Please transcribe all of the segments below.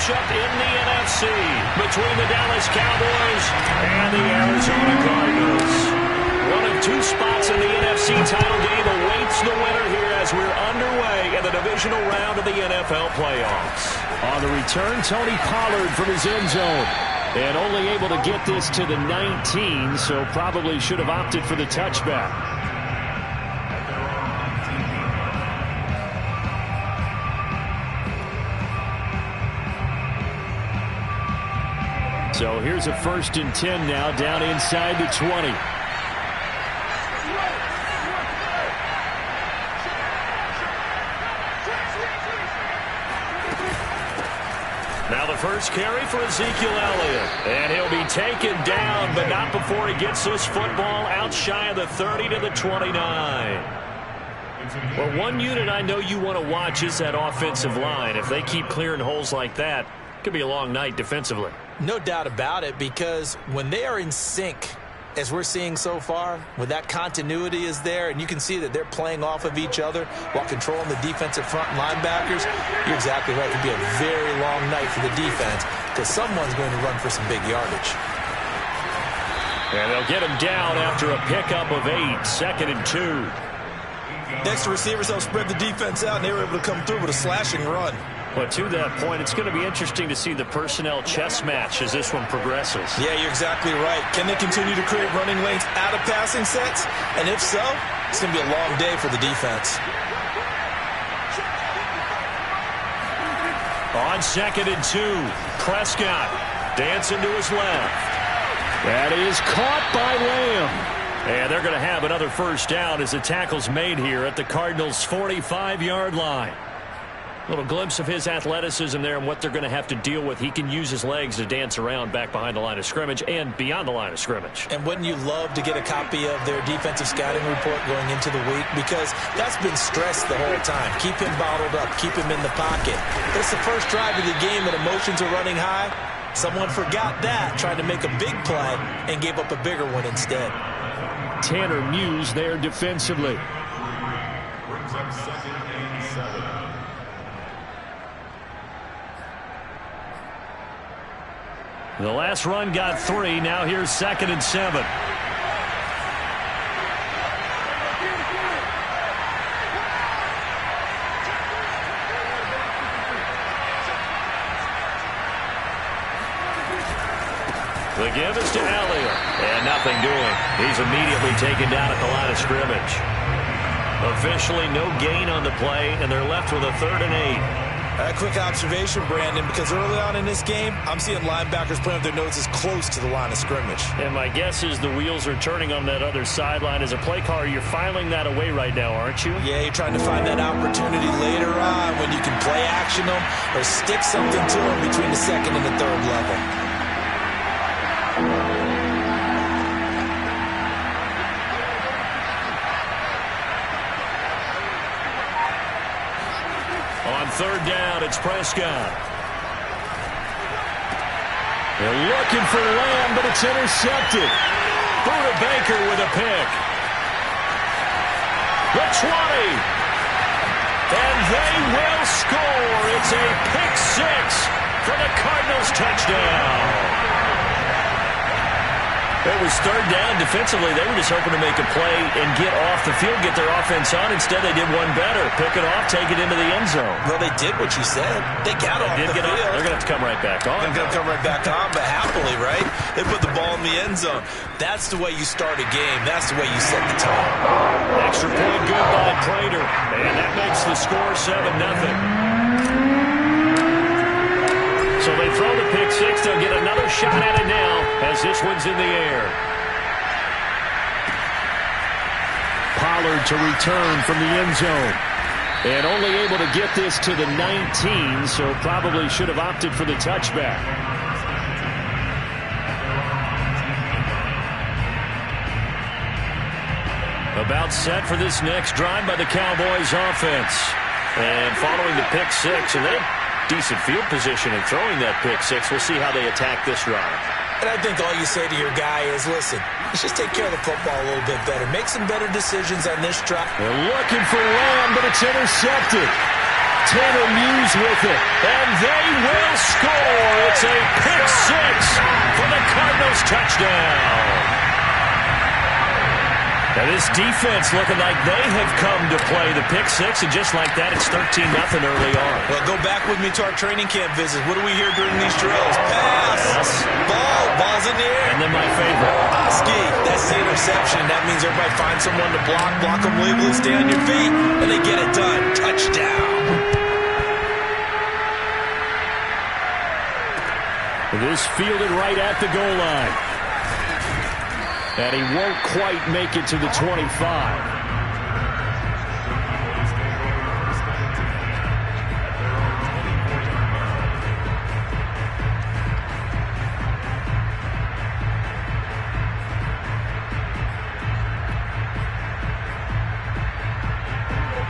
matchup in the NFC between the Dallas Cowboys and the Arizona Cardinals. One of two spots in the NFC title game awaits the winner here as we're underway in the divisional round of the NFL playoffs. On the return, Tony Pollard from his end zone. And only able to get this to the 19, so probably should have opted for the touchback. So here's a 1st and 10 now, down inside the 20. Now the first carry for Ezekiel Elliott. And he'll be taken down, but not before he gets this football out shy of the 30 to the 29. Well, one unit I know you want to watch is that offensive line. If they keep clearing holes like that, it could be a long night defensively. No doubt about it, because when they are in sync, as we're seeing so far, when that continuity is there and you can see that they're playing off of each other while controlling the defensive front linebackers, you're exactly right. It could be a very long night for the defense because someone's going to run for some big yardage. And they'll get him down after a pickup of 8, 2nd and 2. Next, the receivers help spread the defense out, and they were able to come through with a slashing run. But to that point, it's going to be interesting to see the personnel chess match as this one progresses. Yeah, you're exactly right. Can they continue to create running lanes out of passing sets? And if so, it's going to be a long day for the defense. On 2nd and 2, Prescott dancing to his left. That is caught by Lamb. And they're going to have another first down as the tackle's made here at the Cardinals' 45-yard line. Little glimpse of his athleticism there and what they're going to have to deal with. He can use his legs to dance around back behind the line of scrimmage and beyond the line of scrimmage. And wouldn't you love to get a copy of their defensive scouting report going into the week? Because that's been stressed the whole time. Keep him bottled up. Keep him in the pocket. But it's the first drive of the game and emotions are running high. Someone forgot that, tried to make a big play, and gave up a bigger one instead. Tanner Muse there defensively. Brings up 2nd and 7. The last run got 3. Now here's 2nd and 7. The give is to Elliott. And nothing doing. He's immediately taken down at the line of scrimmage. Officially no gain on the play, and they're left with a 3rd and 8. A quick observation, Brandon, because early on in this game, I'm seeing linebackers playing with their noses close to the line of scrimmage. And my guess is the wheels are turning on that other sideline. As a play caller, you're filing that away right now, aren't you? Yeah, you're trying to find that opportunity later on when you can play action them or stick something to them between the 2nd and the 3rd level. On 3rd down, it's Prescott. They're looking for Lamb, but it's intercepted. Buda Baker with a pick. The 20. And they will score. It's a pick 6 for the Cardinals touchdown. It was 3rd down. Defensively, they were just hoping to make a play and get off the field, get their offense on. Instead, they did one better. Pick it off, take it into the end zone. Well, they did what you said. They got off the field. They're going to have to come right back on. They're going to come right back on, but happily, right? They put the ball in the end zone. That's the way you start a game. That's the way you set the tone. Extra point good by Prater. And that makes the score 7-0. So they throw the pick 6. They'll get another shot at it now as this one's in the air. Pollard to return from the end zone. And only able to get this to the 19, so probably should have opted for the touchback. About set for this next drive by the Cowboys offense. And following the pick 6, and they have decent field position in throwing that pick 6. We'll see how they attack this drive. And I think all you say to your guy is, listen, let's just take care of the football a little bit better. Make some better decisions on this drive. They're looking for Lamb, but it's intercepted. Tanner Muse with it. And they will score. It's a pick six for the Cardinals touchdown. Now this defense looking like they have come to play the pick six, and just like that, it's 13-0 early on. Well, go back with me to our training camp visit. What do we hear during these drills? Pass, ball's in the air. And then my favorite. Ski, that's the interception. That means everybody finds someone to block them legally, stay on your feet, and they get it done. Touchdown. This fielded right at the goal line. And he won't quite make it to the 25.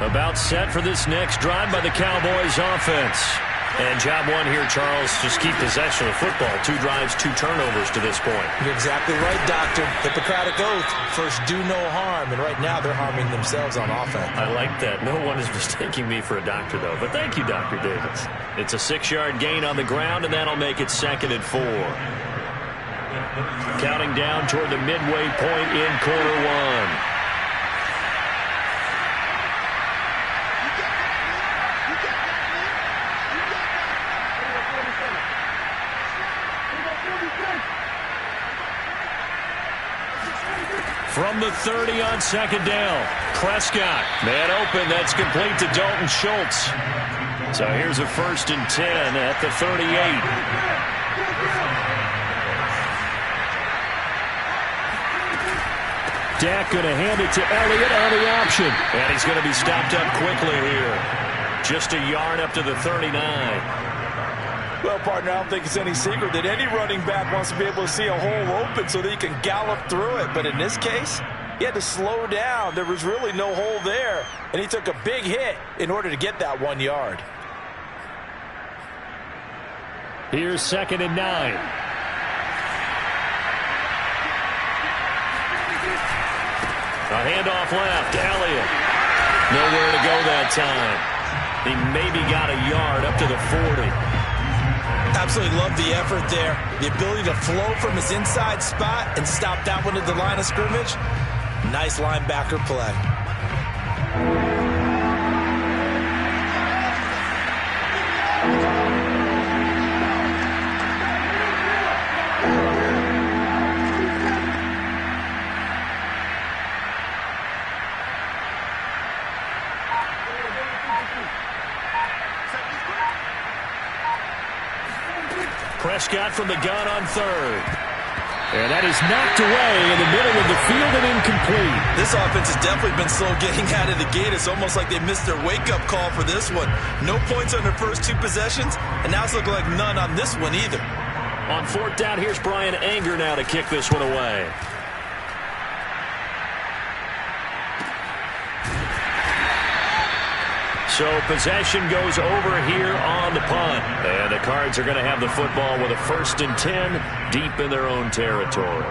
About set for this next drive by the Cowboys offense. And job one here, Charles, just keep possession of football. 2 drives, 2 turnovers to this point. You're exactly right, Doctor. Hippocratic oath. First, do no harm. And right now, they're harming themselves on offense. I like that. No one is mistaking me for a doctor, though. But thank you, Dr. Davis. It's a 6-yard gain on the ground, and that'll make it 2nd and 4. Counting down toward the midway point in quarter one. From the 30 on 2nd down. Prescott. Man open. That's complete to Dalton Schultz. So here's a 1st and 10 at the 38. Dak going to hand it to Elliott on the option. And he's going to be stopped up quickly here. Just a yard up to the 39. Well, partner, I don't think it's any secret that any running back wants to be able to see a hole open so that he can gallop through it. But in this case, he had to slow down. There was really no hole there, and he took a big hit in order to get that 1 yard. Here's 2nd and 9. A handoff left. Elliott. Nowhere to go that time. He maybe got a yard up to the 40. Absolutely love the effort there. The ability to flow from his inside spot and stop that one at the line of scrimmage. Nice linebacker play. Prescott from the gun on 3rd. And that is knocked away in the middle of the field and incomplete. This offense has definitely been slow getting out of the gate. It's almost like they missed their wake-up call for this one. No points on their first 2 possessions, and now it's looking like none on this one either. On 4th down, here's Brian Anger now to kick this one away. So possession goes over here on the punt. And the Cards are going to have the football with a 1st and 10 deep in their own territory.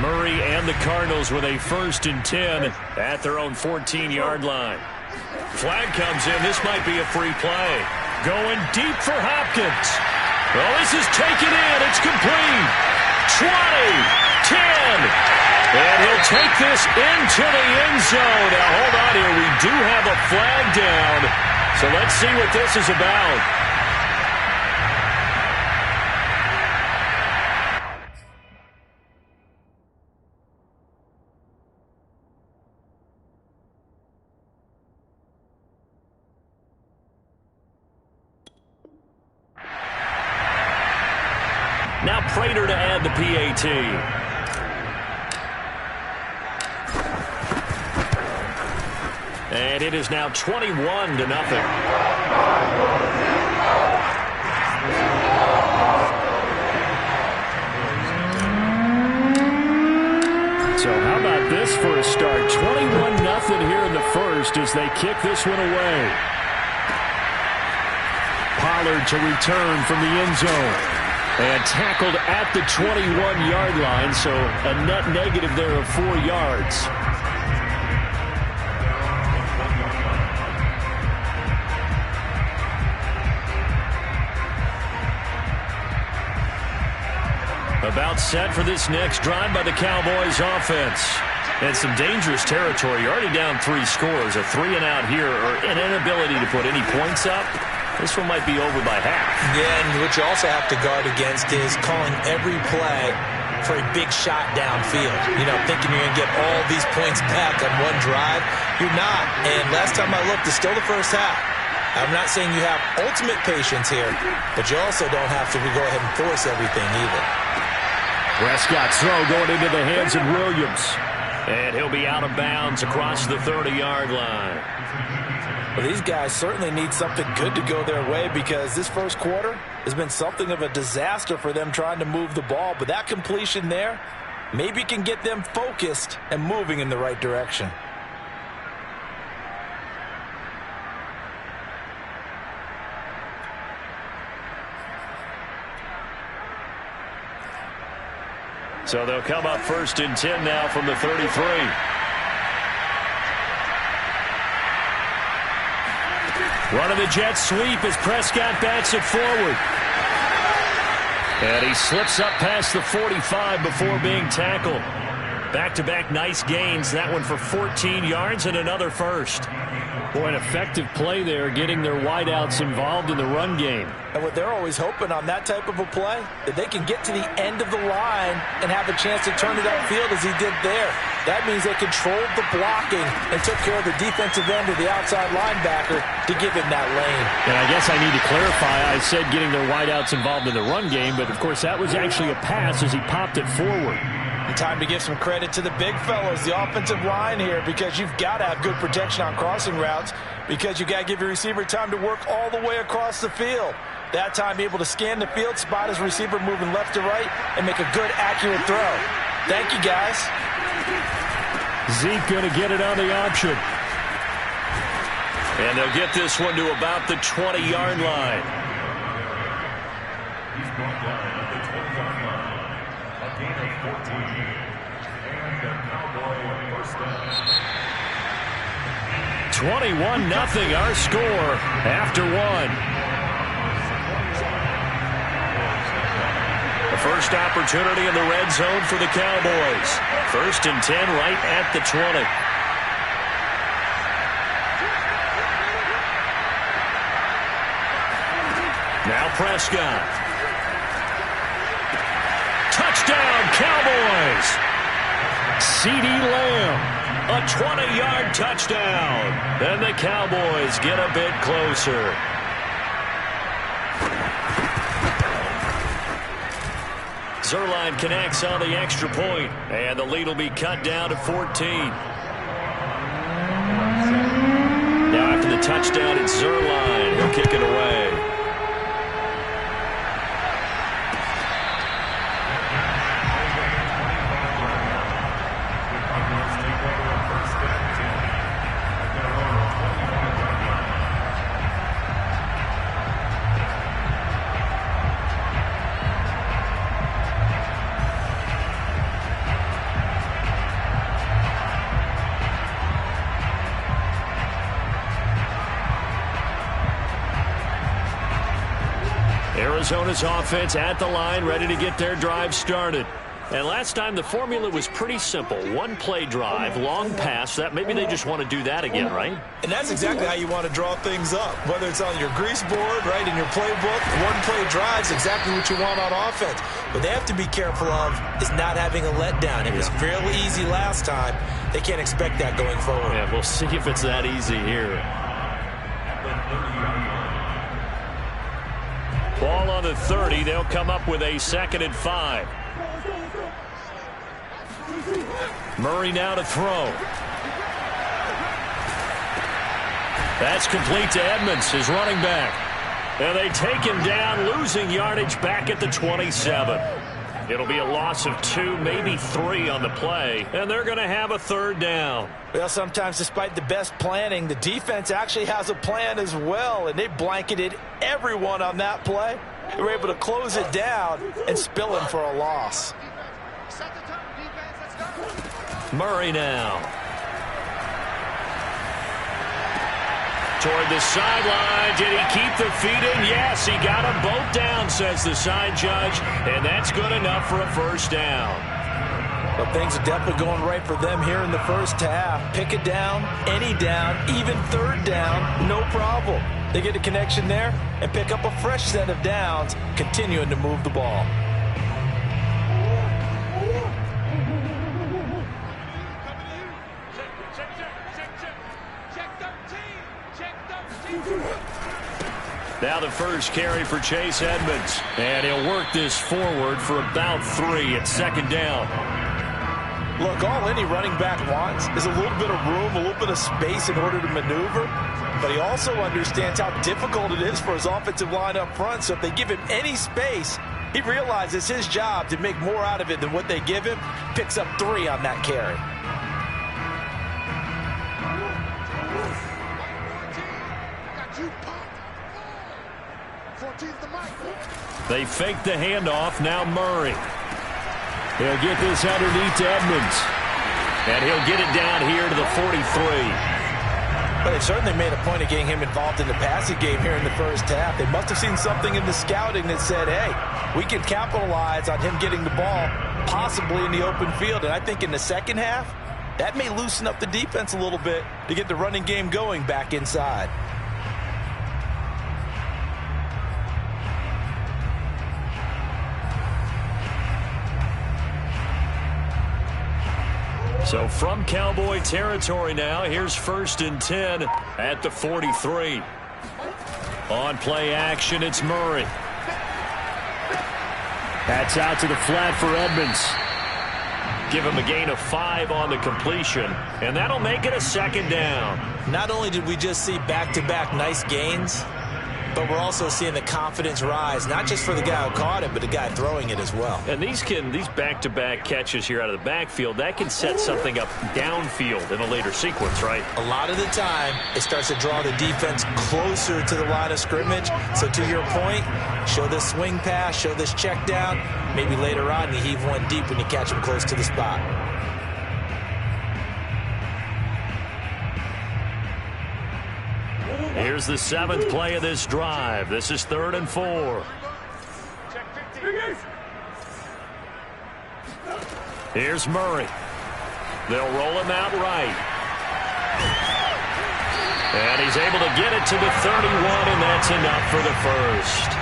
Murray and the Cardinals with a 1st and 10 at their own 14-yard line. Flag comes in. This might be a free play. Going deep for Hopkins. Well, this is taken in. It's complete. 20, 10. And he'll take this into the end zone. Now, hold on here. We do have a flag down. So let's see what this is about. Now Prater to add the PAT. And it is now 21-0. So how about this for a start? 21-0 here in the first as they kick this one away. Pollard to return from the end zone. And tackled at the 21-yard line, so a net negative there of 4 yards. About set for this next drive by the Cowboys offense. And some dangerous territory. You're already down 3 scores. A 3-and-out here, or an inability to put any points up. This one might be over by half. Yeah, and what you also have to guard against is calling every play for a big shot downfield. You know, thinking you're going to get all these points back on one drive. You're not. And last time I looked, it's still the first half. I'm not saying you have ultimate patience here, but you also don't have to go ahead and force everything either. Prescott's throw going into the hands of Williams. And he'll be out of bounds across the 30-yard line. Well, these guys certainly need something good to go their way because this first quarter has been something of a disaster for them trying to move the ball. But that completion there maybe can get them focused and moving in the right direction. So they'll come up 1st and 10 now from the 33. Running the jet sweep as Prescott backs it forward. And he slips up past the 45 before being tackled. Back-to-back nice gains. That one for 14 yards and another first. Boy, an effective play there, getting their wideouts involved in the run game. And what they're always hoping on that type of a play, that they can get to the end of the line and have a chance to turn it upfield as he did there. That means they controlled the blocking and took care of the defensive end of the outside linebacker to give him that lane. And I guess I need to clarify, I said getting their wideouts involved in the run game, but of course that was actually a pass as he popped it forward. And time to give some credit to the big fellas, the offensive line here, because you've got to have good protection on crossing routes because you've got to give your receiver time to work all the way across the field. That time able to scan the field, spot his receiver moving left to right, and make a good, accurate throw. Thank you, guys. Zeke going to get it on the option. And they'll get this one to about the 20-yard line. He's brought down at the 20-yard line. A gain of 14. And the Cowboy first down. 21-0 our score after one. The first opportunity in the red zone for the Cowboys. 1st and 10 right at the 20. Now Prescott. Touchdown, Cowboys! CeeDee Lamb, a 20-yard touchdown. And the Cowboys get a bit closer. Zerline connects on the extra point, and the lead will be cut down to 14. Now after the touchdown, it's Zerline. He'll kick it away. Arizona's offense at the line, ready to get their drive started. And last time the formula was pretty simple. One play drive, long pass. That maybe they just want to do that again, right? And that's exactly how you want to draw things up. Whether it's on your grease board, right, in your playbook, one play drive is exactly what you want on offense. What they have to be careful of is not having a letdown. It was fairly easy last time. They can't expect that going forward. Yeah, we'll see if it's that easy here. Ball on the 30. They'll come up with a 2nd and 5. Murray now to throw. That's complete to Edmonds, his running back. And they take him down, losing yardage back at the 27. It'll be a loss of 2, maybe 3 on the play, and they're going to have a third down. Well, sometimes despite the best planning, the defense actually has a plan as well, and they blanketed everyone on that play. They were able to close it down and spill him for a loss. Murray now. Toward the sideline. Did he keep the feet in? Yes, he got them both down, says the side judge, and that's good enough for a first down. Well, things are definitely going right for them here in the first half. Pick a down, any down, even third down, no problem. They get a connection there and pick up a fresh set of downs, continuing to move the ball. Now the first carry for Chase Edmonds. And he'll work this forward for about 3 at second down. Look, all any running back wants is a little bit of room, a little bit of space in order to maneuver. But he also understands how difficult it is for his offensive line up front. So if they give him any space, he realizes his job to make more out of it than what they give him. Picks up 3 on that carry. They fake the handoff. Now Murray. He'll get this underneath to Edmonds. And he'll get it down here to the 43. But they certainly made a point of getting him involved in the passing game here in the first half. They must have seen something in the scouting that said, hey, we can capitalize on him getting the ball, possibly in the open field. And I think in the second half, that may loosen up the defense a little bit to get the running game going back inside. So from Cowboy territory now, here's 1st and 10 at the 43. On play action, it's Murray. That's out to the flat for Edmonds. Give him a gain of 5 on the completion, and that'll make it a second down. Not only did we just see back-to-back nice gains, but we're also seeing the confidence rise, not just for the guy who caught it, but the guy throwing it as well. And these back-to-back catches here out of the backfield, that can set something up downfield in a later sequence, right? A lot of the time, it starts to draw the defense closer to the line of scrimmage. So to your point, show this swing pass, show this check down. Maybe later on you heave one deep when you catch him close to the spot. Here's the 7th play of this drive. This is 3rd and 4. Here's Murray. They'll roll him out right. And he's able to get it to the 31, and that's enough for the first.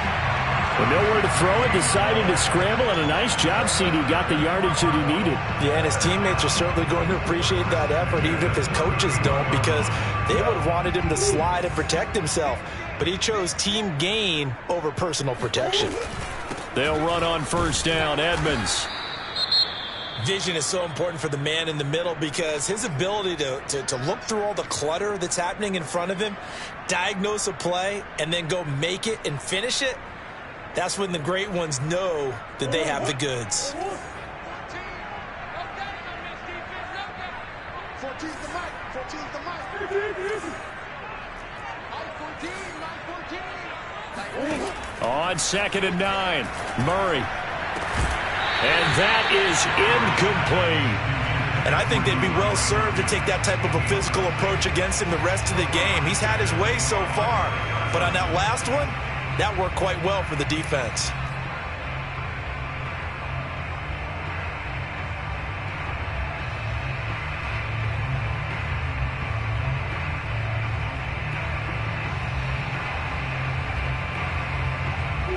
With nowhere to throw it, decided to scramble, and a nice job, CD. Got the yardage that he needed. Yeah, and his teammates are certainly going to appreciate that effort, even if his coaches don't, because they would have wanted him to slide and protect himself. But he chose team gain over personal protection. They'll run on first down. Edmonds. Vision is so important for the man in the middle because his ability to look through all the clutter that's happening in front of him, diagnose a play, and then go make it and finish it, that's when the great ones know that they have the goods. On 2nd and 9, Murray. And that is incomplete. And I think they'd be well served to take that type of a physical approach against him the rest of the game. He's had his way so far, but on that last one, that worked quite well for the defense.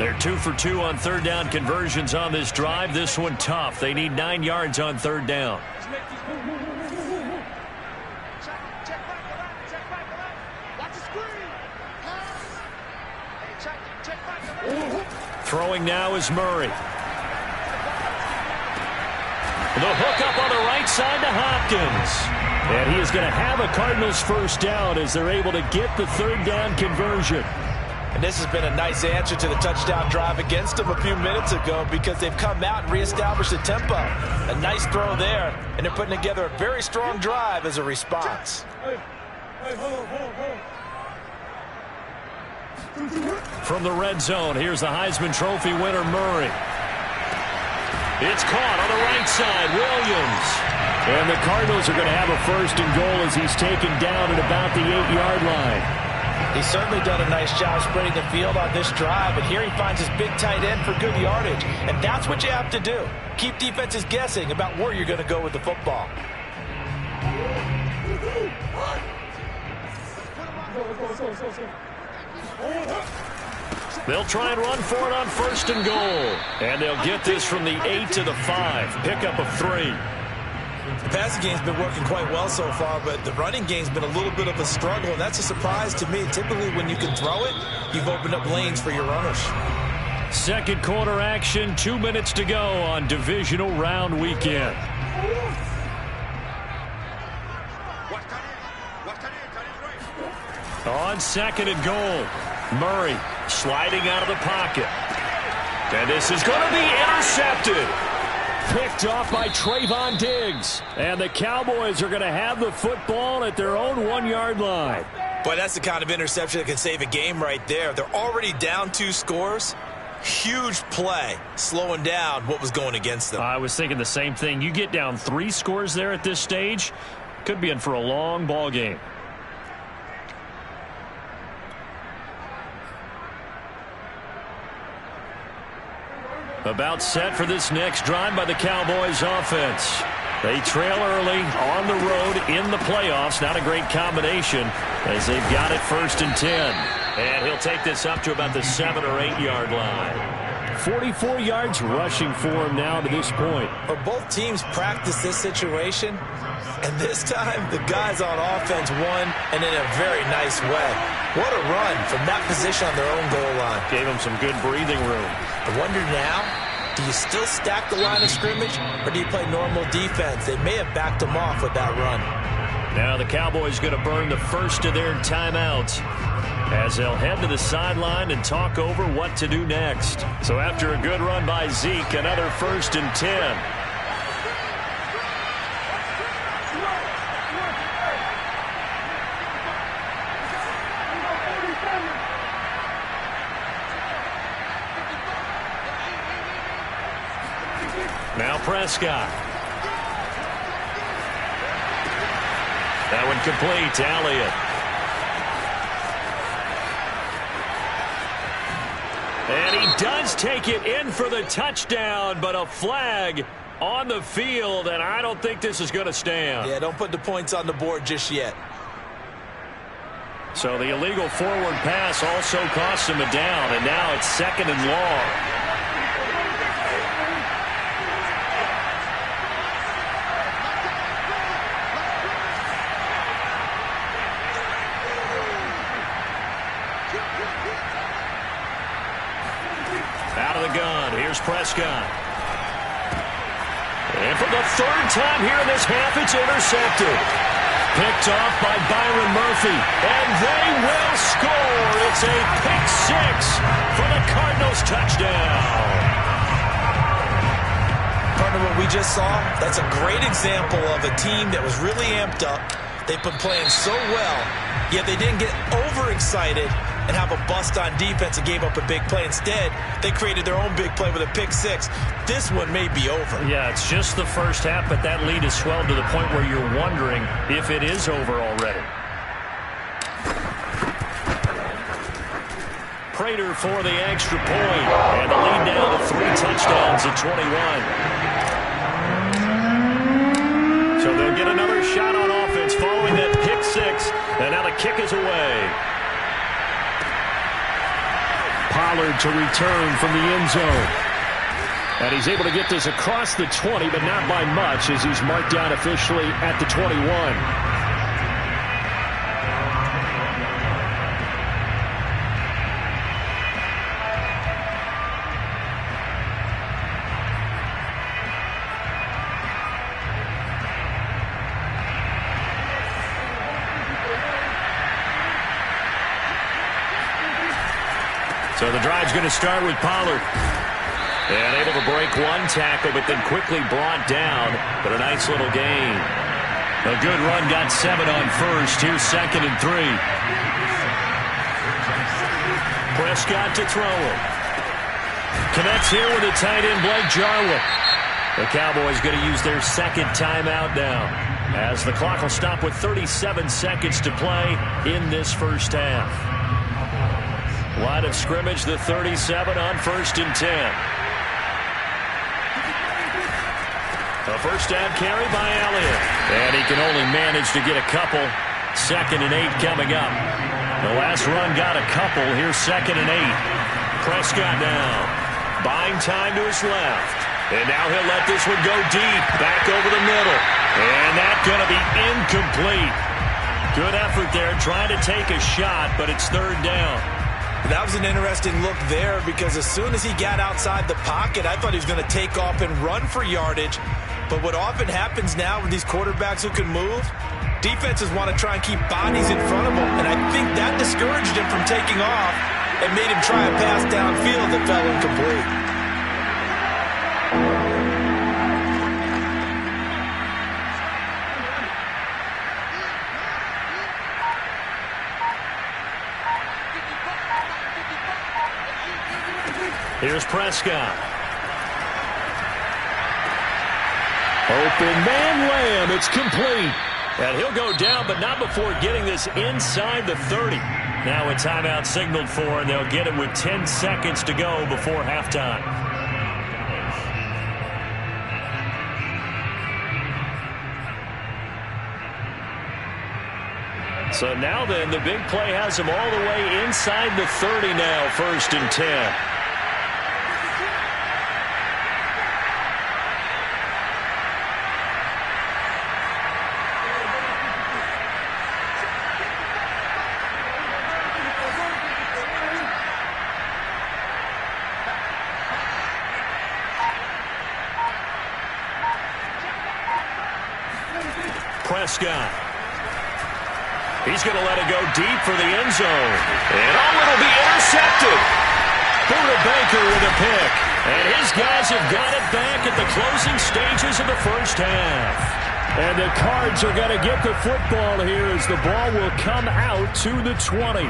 They're 2 for 2 on 3rd down conversions on this drive. This one tough. They need 9 yards on 3rd down. Throwing now is Murray. The hook up on the right side to Hopkins. And he is going to have a Cardinals first down as they're able to get the 3rd down conversion. And this has been a nice answer to the touchdown drive against them a few minutes ago because they've come out and reestablished the tempo. A nice throw there, and they're putting together a very strong drive as a response. From the red zone, here's the Heisman Trophy winner, Murray. It's caught on the right side, Williams. And the Cardinals are going to have a first and goal as he's taken down at about the 8-yard line. He's certainly done a nice job spreading the field on this drive, and here he finds his big tight end for good yardage. And that's what you have to do. Keep defenses guessing about where you're going to go with the football. They'll try and run for it on first and goal. And they'll get this from the 8 to the 5. Pickup of 3. The passing game's been working quite well so far, but the running game's been a little bit of a struggle, and that's a surprise to me. Typically, when you can throw it, you've opened up lanes for your runners. Second quarter action, 2 minutes to go on divisional round weekend. On second and goal, Murray sliding out of the pocket. And this is going to be intercepted. Picked off by Trayvon Diggs. And the Cowboys are going to have the football at their own 1-yard line. Boy, that's the kind of interception that can save a game right there. They're already down 2 scores. Huge play, slowing down what was going against them. I was thinking the same thing. You get down 3 scores there at this stage, could be in for a long ball game. About set for this next drive by the Cowboys offense. They trail early on the road in the playoffs. Not a great combination as they've got it first and 10. And he'll take this up to about the 7 or 8 yard line. 44 yards rushing for him now to this point. Well, both teams practice this situation, and this time the guys on offense won, and in a very nice way. What a run from that position on their own goal line. Gave them some good breathing room. I wonder now, do you still stack the line of scrimmage, or do you play normal defense? They may have backed them off with that run. Now the Cowboys going to burn the first of their timeouts as they'll head to the sideline and talk over what to do next. So after a good run by Zeke, another first and 10. Now Prescott. That one complete to Elliott. And he does take it in for the touchdown, but a flag on the field, and I don't think this is going to stand. Yeah, don't put the points on the board just yet. So the illegal forward pass also costs him a down, and now it's second and long. Out of the gun, here's Prescott. And for the third time here in this half, it's intercepted. Picked off by Byron Murphy. And they will score. It's a pick 6 for the Cardinals touchdown. Partner, what we just saw, that's a great example of a team that was really amped up. They've been playing so well, yet they didn't get overexcited and have a bust on defense and gave up a big play. Instead, they created their own big play with a pick 6. This one may be over. Yeah, it's just the first half, but that lead has swelled to the point where you're wondering if it is over already. Prater for the extra point, and the lead now to 3 touchdowns at 21. So they'll get another shot on offense following that pick 6, and now the kick is away. Pollard to return from the end zone. And he's able to get this across the 20, but not by much as he's marked down officially at the 21. So the drive's going to start with Pollard. And able to break one tackle, but then quickly brought down. But a nice little gain. A good run, got 7 on first. Here's 2nd and 3. Prescott to throw it. Connects here with a tight end, Blake Jarwin. The Cowboys going to use their 2nd timeout now, as the clock will stop with 37 seconds to play in this first half. Line of scrimmage, the 37 on 1st and 10. A first down carry by Elliott. And he can only manage to get a couple. 2nd and 8 coming up. The last run got a couple. Here's 2nd and 8. Prescott now. Buying time to his left. And now he'll let this one go deep. Back over the middle. And that's going to be incomplete. Good effort there trying to take a shot, but it's 3rd down. That was an interesting look there, because as soon as he got outside the pocket, I thought he was going to take off and run for yardage. But what often happens now with these quarterbacks who can move, defenses want to try and keep bodies in front of them. And I think that discouraged him from taking off and made him try a pass downfield that fell incomplete. Here's Prescott. Open man Lamb. It's complete. And he'll go down, but not before getting this inside the 30. Now a timeout signaled for, and they'll get it with 10 seconds to go before halftime. So now then, the big play has him all the way inside the 30 now, 1st and 10. Prescott. He's going to let it go deep for the end zone. And it'll be intercepted. Buda Baker with a pick. And his guys have got it back at the closing stages of the first half. And the Cards are going to get the football here as the ball will come out to the 20.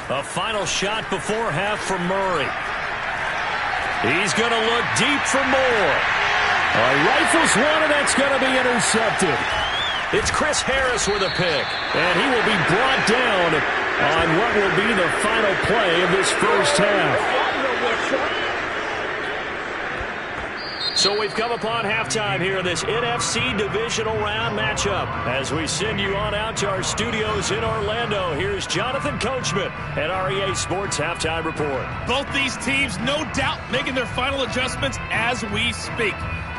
A final shot before half from Murray. He's going to look deep for more. Rifles one, and that's going to be intercepted. It's Chris Harris with a pick, and he will be brought down on what will be the final play of this first half. So we've come upon halftime here in this NFC divisional round matchup. As we send you on out to our studios in Orlando, here's Jonathan Coachman at REA Sports Halftime Report. Both these teams, no doubt, making their final adjustments as we speak.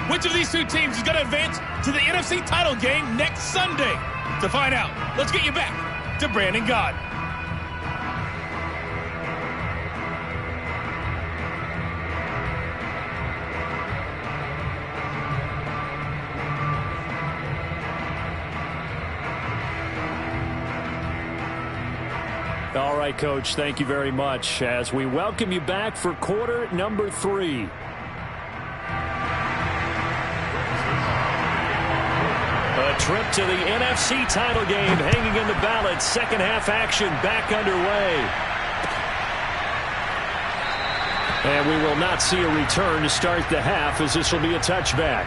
Which of these two teams is going to advance to the NFC title game next Sunday? To find out, let's get you back to Brandon Gaudin. All right, Coach, thank you very much as we welcome you back for quarter number 3. A trip to the NFC title game hanging in the balance. Second half action back underway. And we will not see a return to start the half, as this will be a touchback.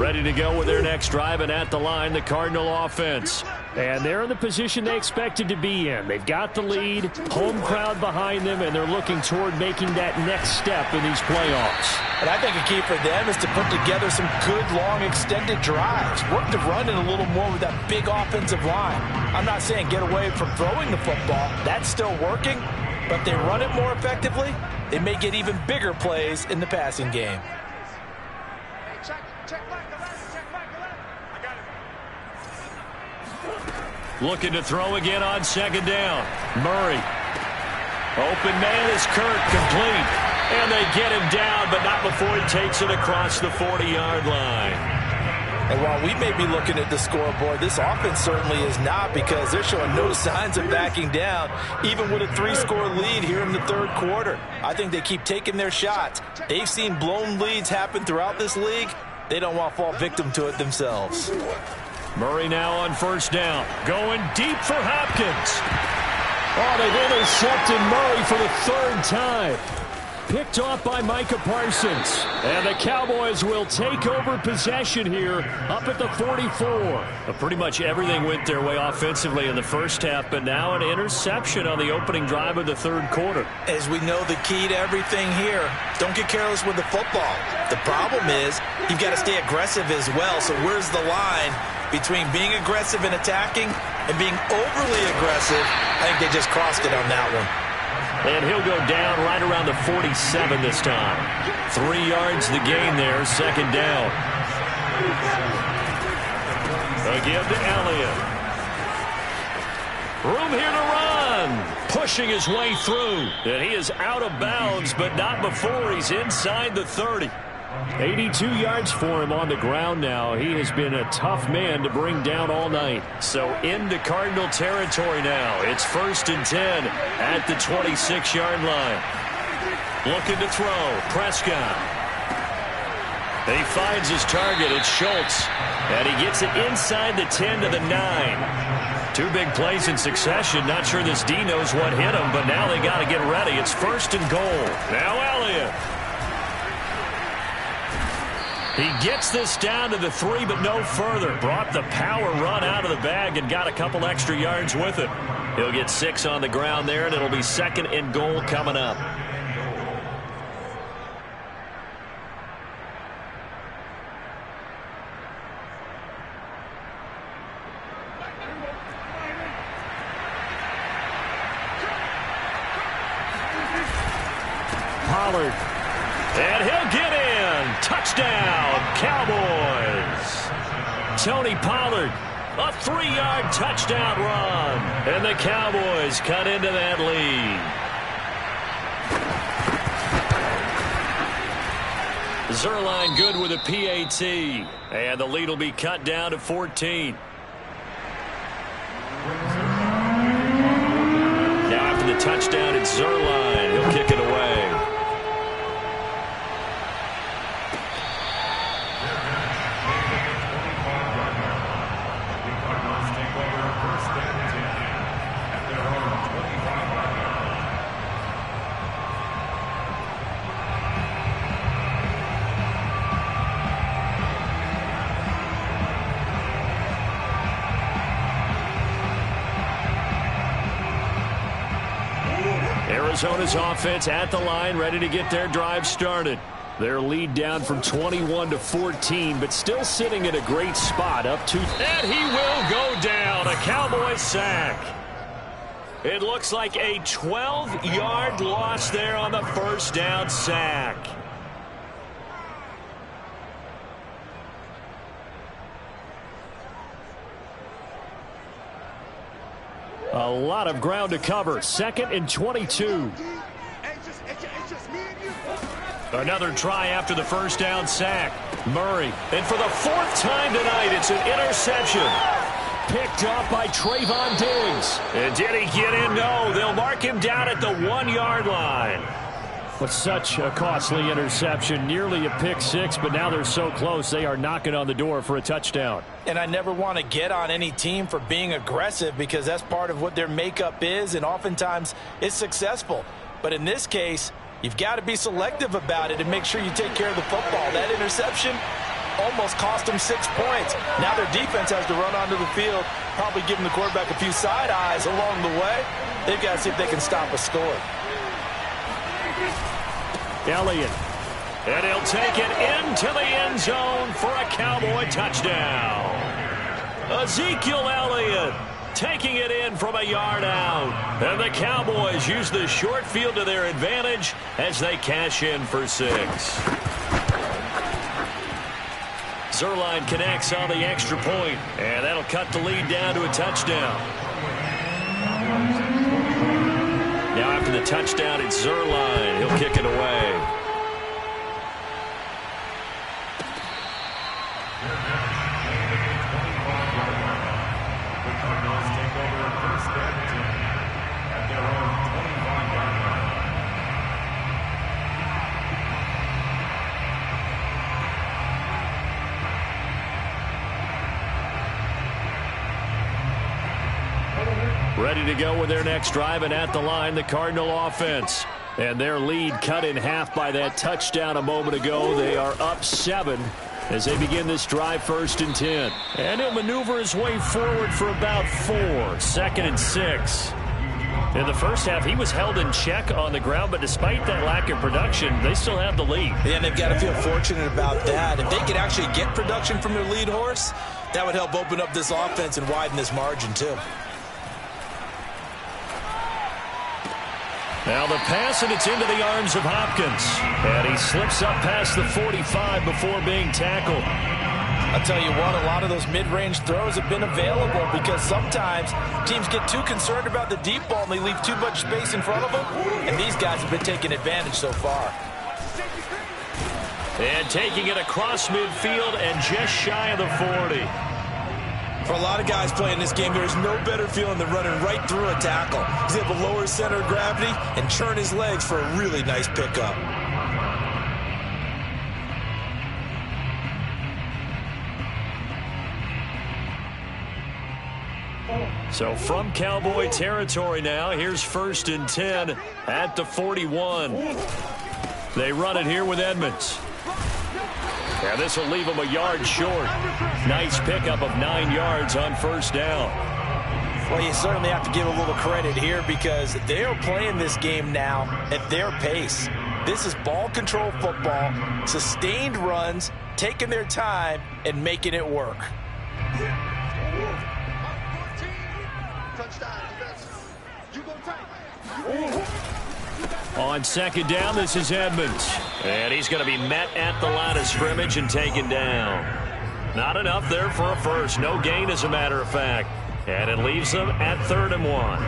Ready to go with their next drive, and at the line, the Cardinal offense. And they're in the position they expected to be in. They've got the lead, home crowd behind them, and they're looking toward making that next step in these playoffs. And I think a key for them is to put together some good, long, extended drives. Work the run in a little more with that big offensive line. I'm not saying get away from throwing the football. That's still working. But they run it more effectively, they may get even bigger plays in the passing game. Looking to throw again on second down. Murray. Open man is Kirk, complete. And they get him down, but not before he takes it across the 40-yard line. And while we may be looking at the scoreboard, this offense certainly is not, because they're showing no signs of backing down, even with a 3-score lead here in the third quarter. I think they keep taking their shots. They've seen blown leads happen throughout this league. They don't want to fall victim to it themselves. Murray now on first down. Going deep for Hopkins. Oh, they've intercepted Murray for the third time. Picked off by Micah Parsons. And the Cowboys will take over possession here up at the 44. Pretty much everything went their way offensively in the first half, but now an interception on the opening drive of the third quarter. As we know, the key to everything here, don't get careless with the football. The problem is you've got to stay aggressive as well. So where's the line between being aggressive and attacking and being overly aggressive? I think they just crossed it on that one. And he'll go down right around the 47 this time. 3 yards the gain there, second down. Again to Elliott. Room here to run. Pushing his way through. And he is out of bounds, but not before he's inside the 30. 82 yards for him on the ground now. He has been a tough man to bring down all night. So into Cardinal territory now. It's 1st and 10 at the 26-yard line. Looking to throw. Prescott. He finds his target. It's Schultz. And he gets it inside the 10 to the 9. 2 big plays in succession. Not sure this D knows what hit him, but now they got to get ready. It's 1st and goal. Now Elliott. He gets this down to the 3, but no further. Brought the power run out of the bag and got a couple extra yards with it. He'll get 6 on the ground there, and it'll be 2nd and goal coming up. Pollard. And he'll get in. Touchdown, Cowboys. Tony Pollard, a 3-yard touchdown run. And the Cowboys cut into that lead. Zerline good with a PAT. And the lead will be cut down to 14. Now after the touchdown, it's Zerline. He'll kick it away. Arizona's offense at the line, ready to get their drive started. Their lead down from 21 to 14, but still sitting at a great spot up to... And he will go down. A Cowboy sack. It looks like a 12-yard loss there on the first down sack. A lot of ground to cover. 2nd and 22. Another try after the first down sack. Murray. And for the 4th time tonight, it's an interception. Picked off by Trayvon Diggs. And did he get in? No. They'll mark him down at the 1-yard line. But such a costly interception. Nearly a pick 6, but now they're so close they are knocking on the door for a touchdown. And I never want to get on any team for being aggressive, because that's part of what their makeup is, and oftentimes it's successful. But in this case, you've got to be selective about it and make sure you take care of the football. That interception, almost cost them 6 points. Now their defense has to run onto the field, probably giving the quarterback a few side eyes along the way. They've got to see if they can stop a score. Elliott. And he'll take it into the end zone for a Cowboy touchdown. Ezekiel Elliott taking it in from a yard out. And the Cowboys use the short field to their advantage as they cash in for 6. Zuerlein connects on the extra point, and that'll cut the lead down to a touchdown. Now after the touchdown, it's Zuerlein. He'll kick it away. Ready to go with their next drive, and at the line, the Cardinal offense. And their lead cut in half by that touchdown a moment ago. They are up 7 as they begin this drive, 1st and 10. And he'll maneuver his way forward for about 4, 2nd and 6. In the first half, he was held in check on the ground, but despite that lack of production, they still have the lead. Yeah, and they've got to feel fortunate about that. If they could actually get production from their lead horse, that would help open up this offense and widen this margin, too. Now the pass, and it's into the arms of Hopkins. And he slips up past the 45 before being tackled. I'll tell you what, a lot of those mid-range throws have been available because sometimes teams get too concerned about the deep ball and they leave too much space in front of them. And these guys have been taking advantage so far. And taking it across midfield and just shy of the 40. For a lot of guys playing this game, there is no better feeling than running right through a tackle. He's able to lower his center of gravity and churn his legs for a really nice pickup. So from Cowboy territory now, here's 1st and 10 at the 41. They run it here with Edmonds. Yeah, this will leave them a yard short. Nice pickup of 9 yards on 1st down. Well, you certainly have to give a little credit here because they are playing this game now at their pace. This is ball control football, sustained runs, taking their time, and making it work. On 2nd down, this is Edmonds. And he's going to be met at the line of scrimmage and taken down. Not enough there for a first. No gain, as a matter of fact. And it leaves them at 3rd and 1.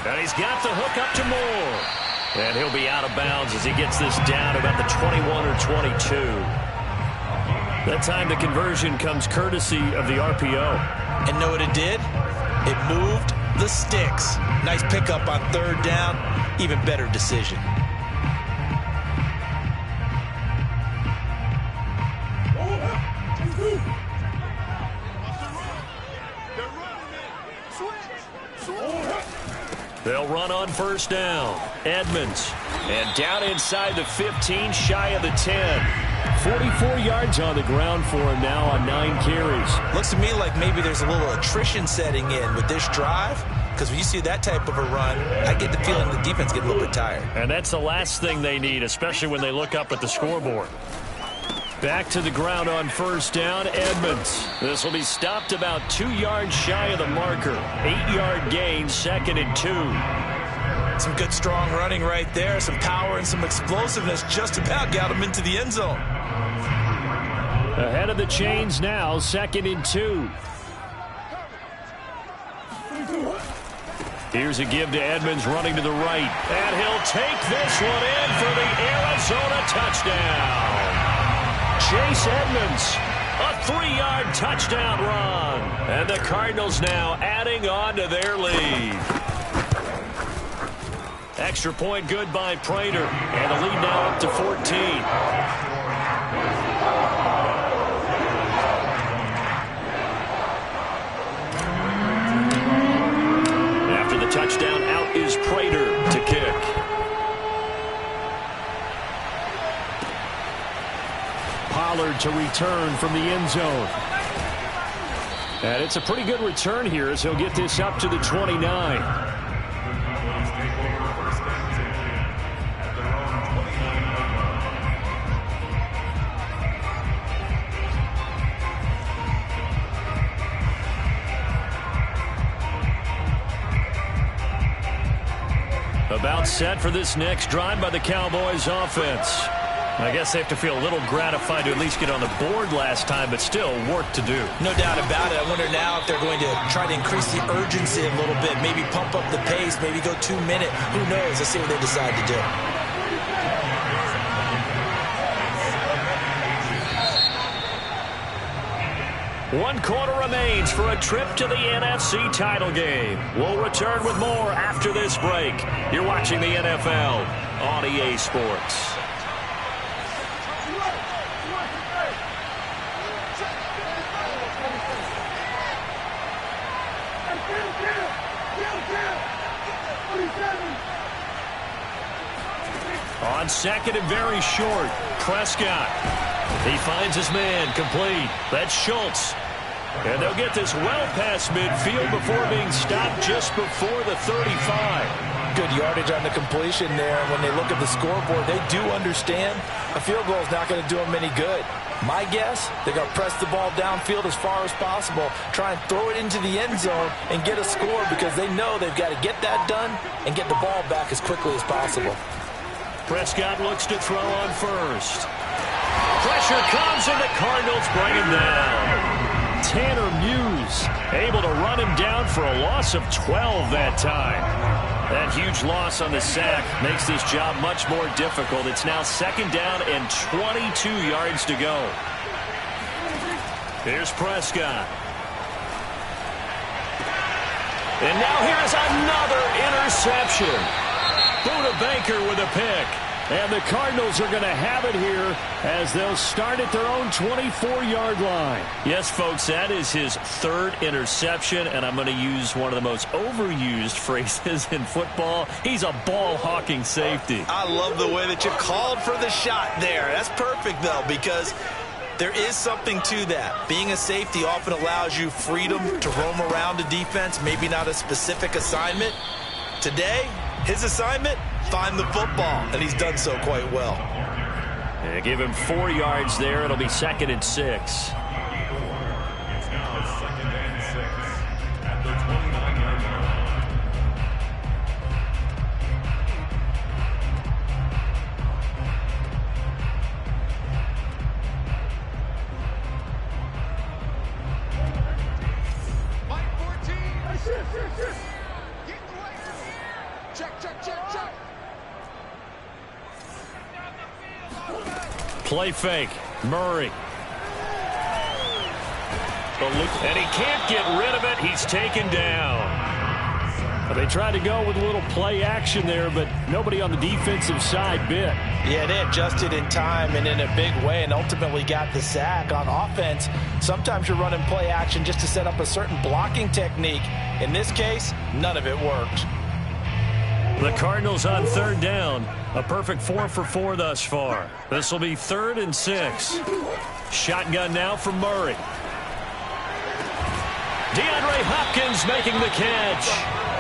And he's got the hook up to Moore. And he'll be out of bounds as he gets this down about the 21 or 22. That time the conversion comes courtesy of the RPO. And know what it did? It moved the sticks. Nice pickup on 3rd down. Even better decision. They'll run on 1st down. Edmonds. And down inside the 15, shy of the 10. 44 yards on the ground for him now on 9 carries. Looks to me like maybe there's a little attrition setting in with this drive. Because when you see that type of a run, I get the feeling the defense gets a little bit tired. And that's the last thing they need, especially when they look up at the scoreboard. Back to the ground on 1st down, Edmonds. This will be stopped about 2 yards shy of the marker. 8-yard gain, 2nd and 2. Some good strong running right there. Some power and some explosiveness just about got him into the end zone. Ahead of the chains now, 2nd and 2. Here's a give to Edmonds running to the right. And he'll take this one in for the Arizona touchdown. Chase Edmonds, a 3-yard touchdown run. And the Cardinals now adding on to their lead. Extra point good by Prater. And the lead now up to 14. out is Prater to kick. Pollard to return from the end zone. And it's a pretty good return here as he'll get this up to the 29. About set for this next drive by the Cowboys offense. I guess they have to feel a little gratified to at least get on the board last time, but still work to do. No doubt about it. I wonder now if they're going to try to increase the urgency a little bit, maybe pump up the pace, maybe go 2 minute. Who knows? Let's see what they decide to do. One quarter remains for a trip to the NFC title game. We'll return with more after this break. You're watching the NFL on EA Sports. On second and very short, Prescott. He finds his man complete. That's Schultz. And they'll get this well past midfield before being stopped just before the 35. Good yardage on the completion there. When they look at the scoreboard, they do understand a field goal is not going to do them any good. My guess, they're going to press the ball downfield as far as possible, try and throw it into the end zone and get a score because they know they've got to get that done and get the ball back as quickly as possible. Prescott looks to throw on first. Pressure comes, and the Cardinals bring him down. Tanner Muse able to run him down for a loss of 12 that time. That huge loss on the sack makes this job much more difficult. It's now second down and 22 yards to go. Here's Prescott. And now here's another interception. Buda Baker with a pick. And the Cardinals are going to have it here as they'll start at their own 24-yard line. Yes, folks, that is his third interception, and I'm going to use one of the most overused phrases in football. He's a ball-hawking safety. I love the way that you called for the shot there. That's perfect, though, because there is something to that. Being a safety often allows you freedom to roam around a defense, maybe not a specific assignment. Today, his assignment, find the football, and he's done so quite well. And give him 4 yards there. It'll be second and 6. It's now second and 6 at the 29-yard line. Mike 14. Get away. Check. Play fake. Murray. And he can't get rid of it. He's taken down. They tried to go with a little play action there, but nobody on the defensive side bit. Yeah, they adjusted in time and in a big way and ultimately got the sack. On offense, sometimes you're running play action just to set up a certain blocking technique. In this case, none of it worked. The Cardinals on third down. A perfect 4 for 4 thus far. This will be 3rd and 6. Shotgun now from Murray. DeAndre Hopkins making the catch.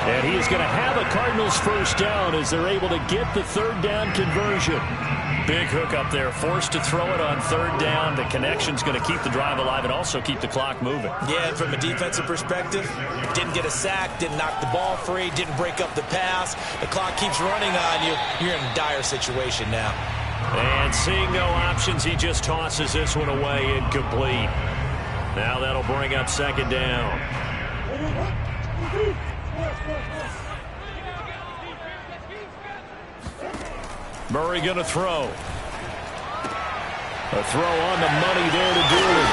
And he is going to have a Cardinals first down as they're able to get the third down conversion. Big hook up there, forced to throw it on third down. The connection's going to keep the drive alive and also keep the clock moving. Yeah, and from a defensive perspective, didn't get a sack, didn't knock the ball free, didn't break up the pass. The clock keeps running on you. You're in a dire situation now. And seeing no options, he just tosses this one away, incomplete. Now that'll bring up second down. Murray going to throw. A throw on the money there to Dooley.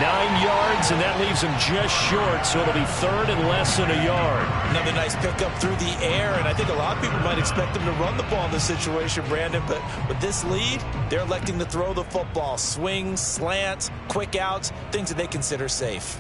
9 yards, and that leaves him just short, so it'll be 3rd and less than a yard. Another nice pickup through the air, and I think a lot of people might expect them to run the ball in this situation, Brandon, but with this lead, they're electing to throw the football. Swings, slants, quick outs, things that they consider safe.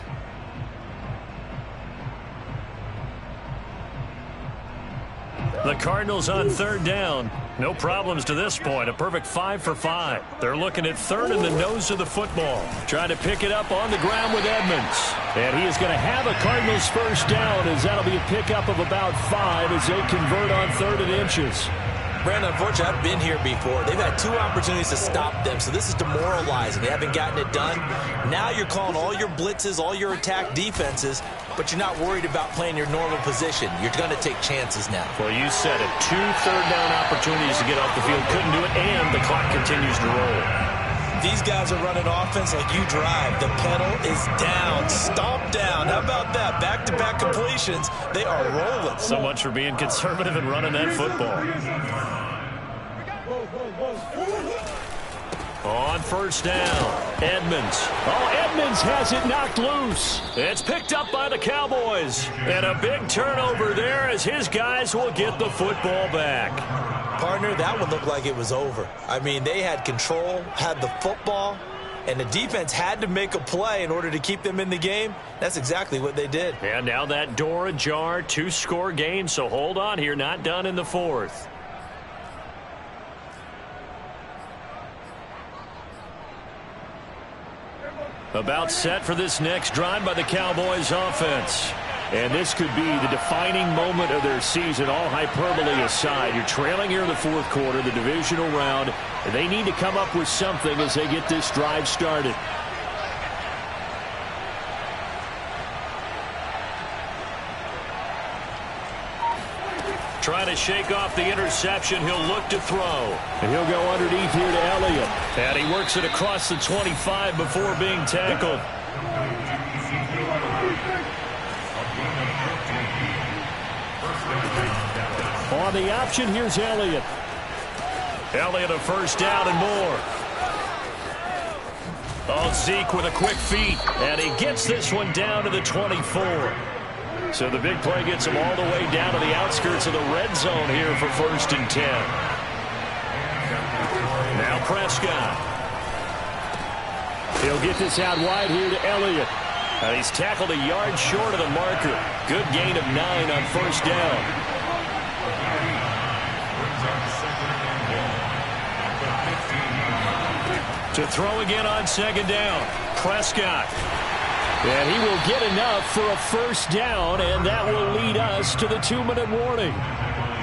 The Cardinals on third down. No problems to this point. A perfect 5 for 5. They're looking at third in the nose of the football. Trying to pick it up on the ground with Edmonds. And he is going to have a Cardinals first down, as that'll be a pickup of about 5 as they convert on 3rd and inches. Brandon, unfortunately, I've been here before. They've had 2 opportunities to stop them, so this is demoralizing. They haven't gotten it done. Now you're calling all your blitzes, all your attack defenses, but you're not worried about playing your normal position. You're going to take chances now. Well, you said it. 2 third-down opportunities to get off the field. Couldn't do it, and the clock continues to roll. These guys are running offense like you drive. The pedal is down. Stomp down. How about that? Back-to-back completions. They are rolling. So much for being conservative and running that football. On first down, Edmonds. Oh, Edmonds has it knocked loose. It's picked up by the Cowboys. And a big turnover there as his guys will get the football back. Partner, that one looked like it was over. I mean, they had control, had the football, and the defense had to make a play in order to keep them in the game. That's exactly what they did. And now that door ajar, 2-score game, so hold on here, not done in the 4th. About set for this next drive by the Cowboys offense. And this could be the defining moment of their season, all hyperbole aside. You're trailing here in the 4th quarter, the divisional round, and they need to come up with something as they get this drive started. Trying to shake off the interception. He'll look to throw. And he'll go underneath here to Elliott. And he works it across the 25 before being tackled. On the option, here's Elliott. Elliott a first down and more. Oh, Zeke with a quick feet. And he gets this one down to the 24. So the big play gets him all the way down to the outskirts of the red zone here for 1st and 10. Now Prescott. He'll get this out wide here to Elliott. He's tackled a yard short of the marker. Good gain of 9 on first down. To throw again on 2nd down. Prescott. And he will get enough for a first down, and that will lead us to the 2-minute warning.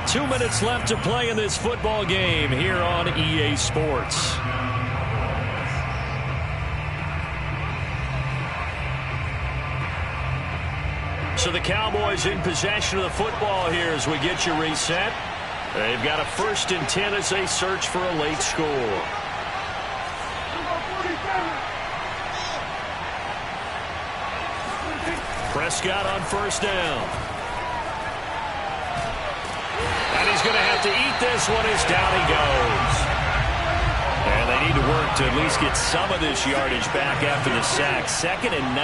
2 minutes left to play in this football game here on EA Sports. So the Cowboys in possession of the football here as we get you reset. They've got a 1st and 10 as they search for a late score. Prescott on first down. And he's going to have to eat this one as down he goes. And they need to work to at least get some of this yardage back after the sack. 2nd and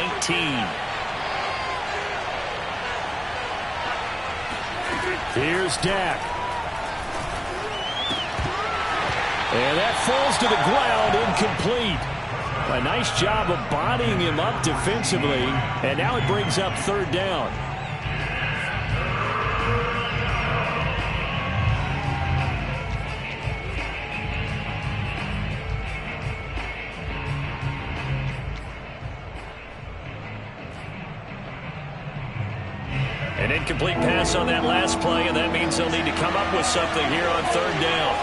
19. Here's Dak. And that falls to the ground, incomplete. A nice job of bodying him up defensively, and now it brings up 3rd down. An incomplete pass on that last play, and that means they'll need to come up with something here on 3rd down.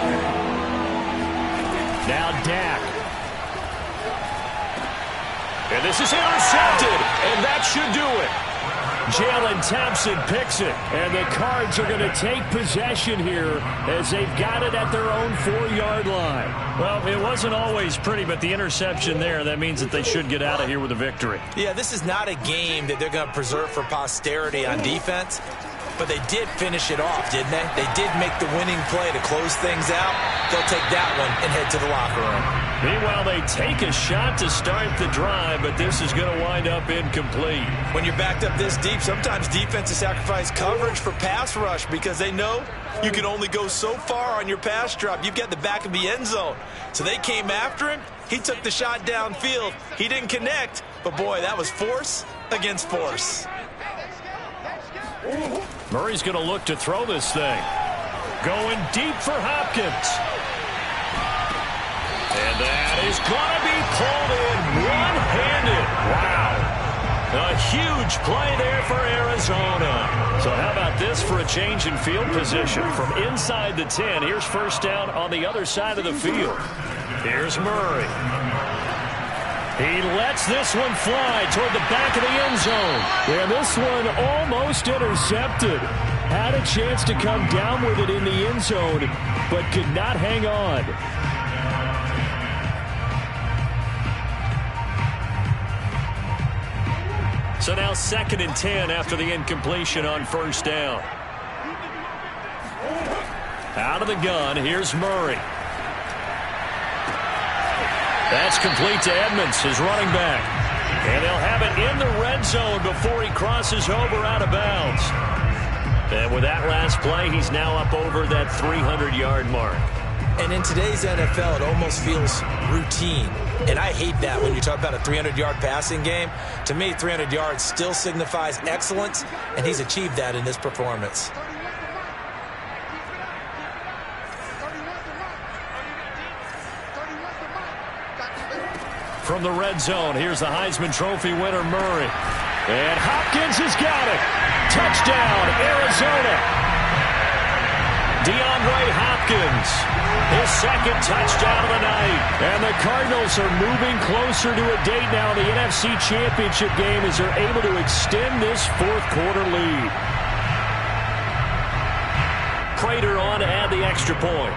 Now Dak. And this is intercepted, and that should do it. Jalen Thompson picks it, and the Cards are going to take possession here as they've got it at their own 4-yard line. Well, it wasn't always pretty, but the interception there, that means that they should get out of here with a victory. Yeah, this is not a game that they're going to preserve for posterity on defense, but they did finish it off, didn't they? They did make the winning play to close things out. They'll take that one and head to the locker room. Meanwhile, they take a shot to start the drive, but this is going to wind up incomplete. When you're backed up this deep, sometimes defenses sacrifice coverage for pass rush because they know you can only go so far on your pass drop. You've got the back of the end zone. So they came after him. He took the shot downfield. He didn't connect, but boy, that was force against force. Murray's going to look to throw this thing. Going deep for Hopkins. And that is going to be pulled in one-handed. Wow. A huge play there for Arizona. So how about this for a change in field position? From inside the 10, here's first down on the other side of the field. Here's Murray. He lets this one fly toward the back of the end zone. And this one almost intercepted. Had a chance to come down with it in the end zone, but could not hang on. So now 2nd and 10 after the incompletion on first down. Out of the gun, here's Murray. That's complete to Edmonds, his running back. And they'll have it in the red zone before he crosses over out of bounds. And with that last play, he's now up over that 300-yard mark. And in today's NFL, it almost feels routine. And I hate that when you talk about a 300-yard passing game. To me, 300 yards still signifies excellence, and he's achieved that in this performance. From the red zone, here's the Heisman Trophy winner, Murray. And Hopkins has got it. Touchdown, Arizona. DeAndre Hopkins, his 2nd touchdown of the night. And the Cardinals are moving closer to a date now in the NFC Championship game as they're able to extend this 4th quarter lead. Prater on to add the extra point.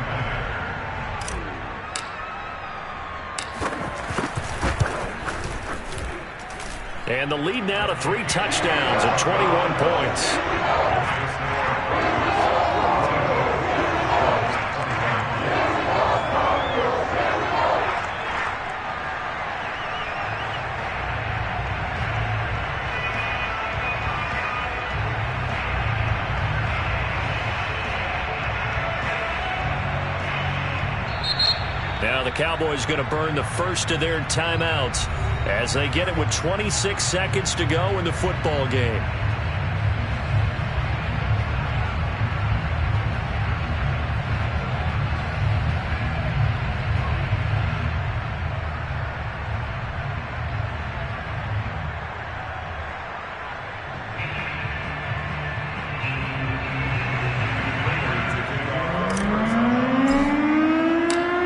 And the lead now to 3 touchdowns and 21 points. Now the Cowboys going to burn the first of their timeouts as they get it with 26 seconds to go in the football game.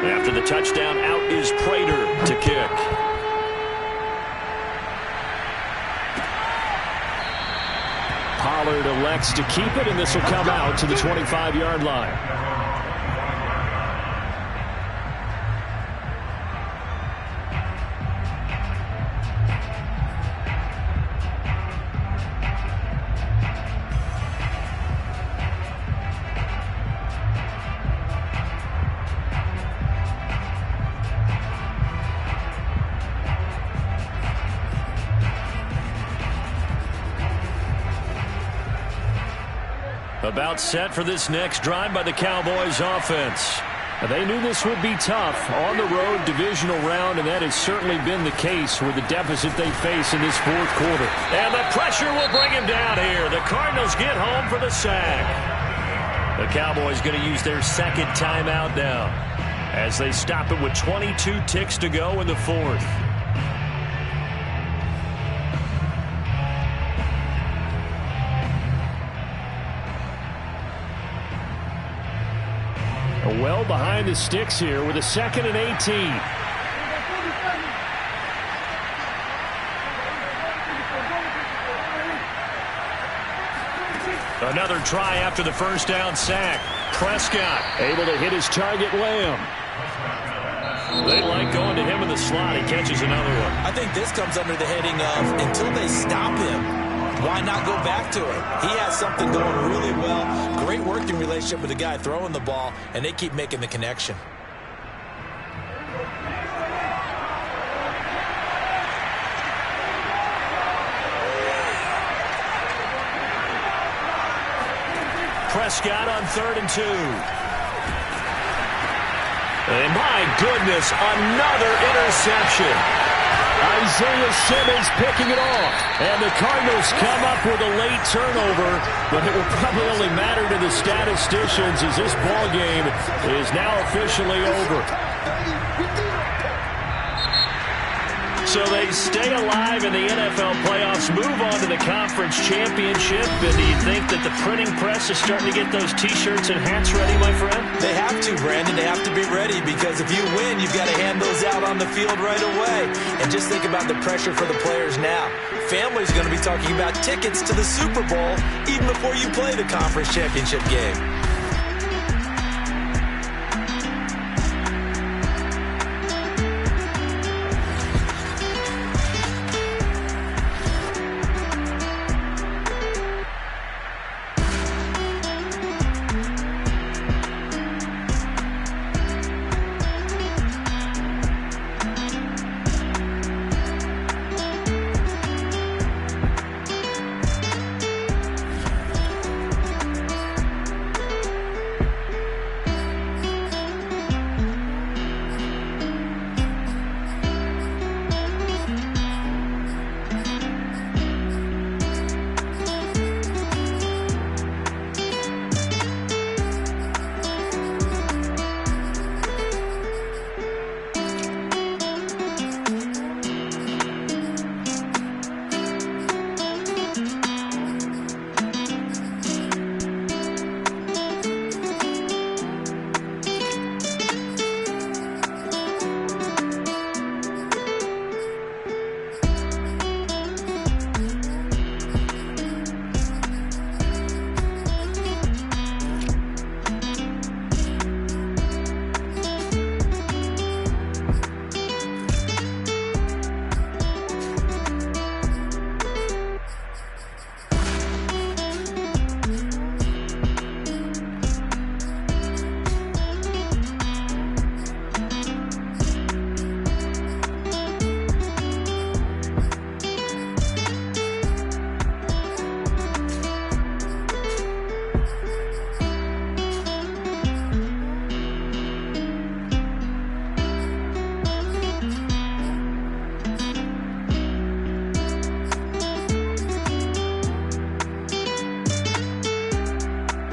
After the touchdown, out is Prater to kick. Pollard elects to keep it, and this will come out to the 25-yard line. About set for this next drive by the Cowboys offense. They knew this would be tough on the road divisional round, and that has certainly been the case with the deficit they face in this 4th quarter. And the pressure will bring him down here. The Cardinals get home for the sack. The Cowboys going to use their 2nd timeout now as they stop it with 22 ticks to go in the 4th. Well behind the sticks here with a 2nd and 18. Another try after the first down sack. Prescott able to hit his target, Lamb. They like going to him in the slot. He catches another one. I think this comes under the heading of until they stop him, why not go back to it? He has something going really well. Great working relationship with the guy throwing the ball, and they keep making the connection. Prescott on 3rd and 2. And my goodness, another interception. Isaiah Simmons picking it off. And the Cardinals come up with a late turnover, but it will probably only matter to the statisticians as this ball game is now officially over. So they stay alive in the NFL playoffs, move on to the conference championship. And do you think that the printing press is starting to get those T-shirts and hats ready, my friend? They have to, Brandon. They have to be ready because if you win, you've got to hand those out on the field right away. And just think about the pressure for the players now. Families going to be talking about tickets to the Super Bowl even before you play the conference championship game.